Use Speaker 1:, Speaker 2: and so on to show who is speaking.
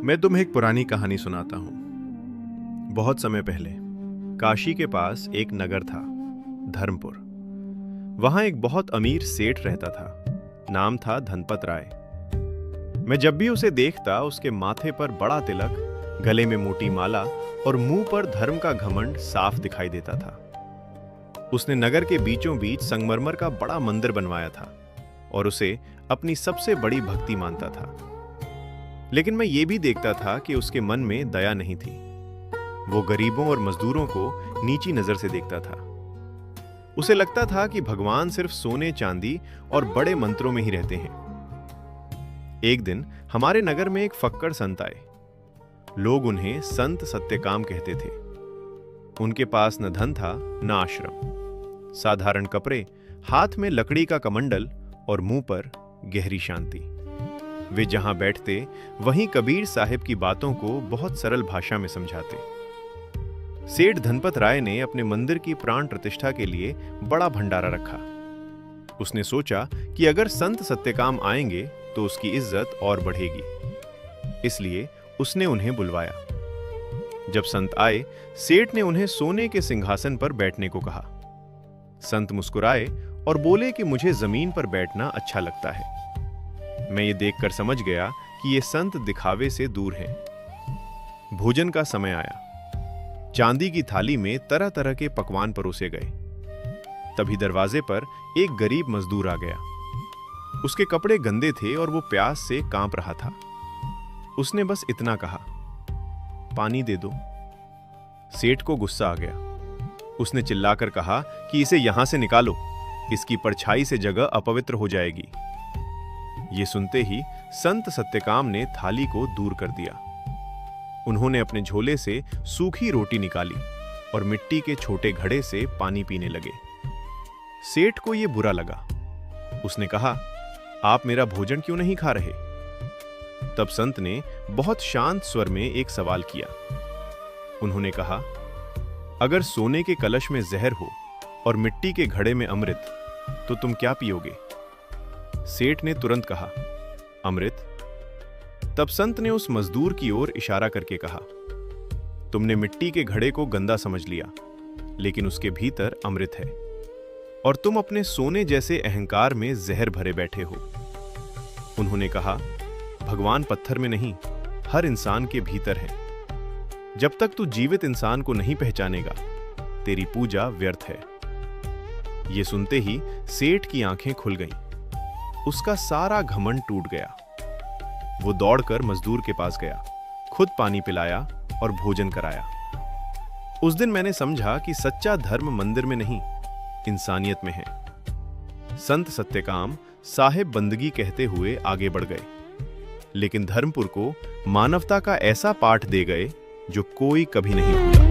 Speaker 1: मैं तुम्हें एक पुरानी कहानी सुनाता हूँ। बहुत समय पहले काशी के पास एक नगर था, धर्मपुर। वहां एक बहुत अमीर सेठ रहता था। नाम था धनपत राय। मैं जब भी उसे देखता, उसके माथे पर बड़ा तिलक, गले में मोटी माला और मुंह पर धर्म का घमंड साफ दिखाई देता था। उसने नगर के बीचों बीच संगमरमर का बड़ा मंदिर बनवाया था और उसे अपनी सबसे बड़ी भक्ति मानता था। लेकिन मैं ये भी देखता था कि उसके मन में दया नहीं थी। वो गरीबों और मजदूरों को नीची नजर से देखता था। उसे लगता था कि भगवान सिर्फ सोने चांदी और बड़े मंत्रों में ही रहते हैं। एक दिन हमारे नगर में एक फक्कड़ संत आए। लोग उन्हें संत सत्यकाम कहते थे। उनके पास न धन था न आश्रम, साधारण कपड़े, हाथ में लकड़ी का कमंडल और मुंह पर गहरी शांति। वे जहां बैठते वहीं कबीर साहिब की बातों को बहुत सरल भाषा में समझाते। सेठ धनपत राय ने अपने मंदिर की प्राण प्रतिष्ठा के लिए बड़ा भंडारा रखा। उसने सोचा कि अगर संत सत्यकाम आएंगे तो उसकी इज्जत और बढ़ेगी। इसलिए उसने उन्हें बुलवाया। जब संत आए, सेठ ने उन्हें सोने के सिंहासन पर बैठने को कहा। संत मुस्कुराए और बोले कि मुझे जमीन पर बैठना अच्छा लगता है। मैं ये देखकर समझ गया कि ये संत दिखावे से दूर हैं। भोजन का समय आया। चांदी की थाली में तरह तरह के पकवान परोसे गए। तभी दरवाजे पर एक गरीब मजदूर आ गया। उसके कपड़े गंदे थे और वो प्यास से कांप रहा था। उसने बस इतना कहा, पानी दे दो। सेठ को गुस्सा आ गया। उसने चिल्लाकर कहा कि इसे यहां से निकालो, इसकी परछाई से जगह अपवित्र हो जाएगी। ये सुनते ही संत सत्यकाम ने थाली को दूर कर दिया। उन्होंने अपने झोले से सूखी रोटी निकाली और मिट्टी के छोटे घड़े से पानी पीने लगे। सेठ को यह बुरा लगा। उसने कहा, आप मेरा भोजन क्यों नहीं खा रहे? तब संत ने बहुत शांत स्वर में एक सवाल किया। उन्होंने कहा, अगर सोने के कलश में जहर हो और मिट्टी के घड़े में अमृत, तो तुम क्या पियोगे? सेठ ने तुरंत कहा, अमृत। तब संत ने उस मजदूर की ओर इशारा करके कहा, तुमने मिट्टी के घड़े को गंदा समझ लिया, लेकिन उसके भीतर अमृत है और तुम अपने सोने जैसे अहंकार में जहर भरे बैठे हो। उन्होंने कहा, भगवान पत्थर में नहीं, हर इंसान के भीतर है। जब तक तू जीवित इंसान को नहीं पहचानेगा, तेरी पूजा व्यर्थ है। यह सुनते ही सेठ की आंखें खुल गईं। उसका सारा घमंड टूट गया। वो दौड़कर मजदूर के पास गया, खुद पानी पिलाया और भोजन कराया। उस दिन मैंने समझा कि सच्चा धर्म मंदिर में नहीं, इंसानियत में है। संत सत्यकाम साहिब बंदगी कहते हुए आगे बढ़ गए, लेकिन धर्मपुर को मानवता का ऐसा पाठ दे गए जो कोई कभी नहीं भूला।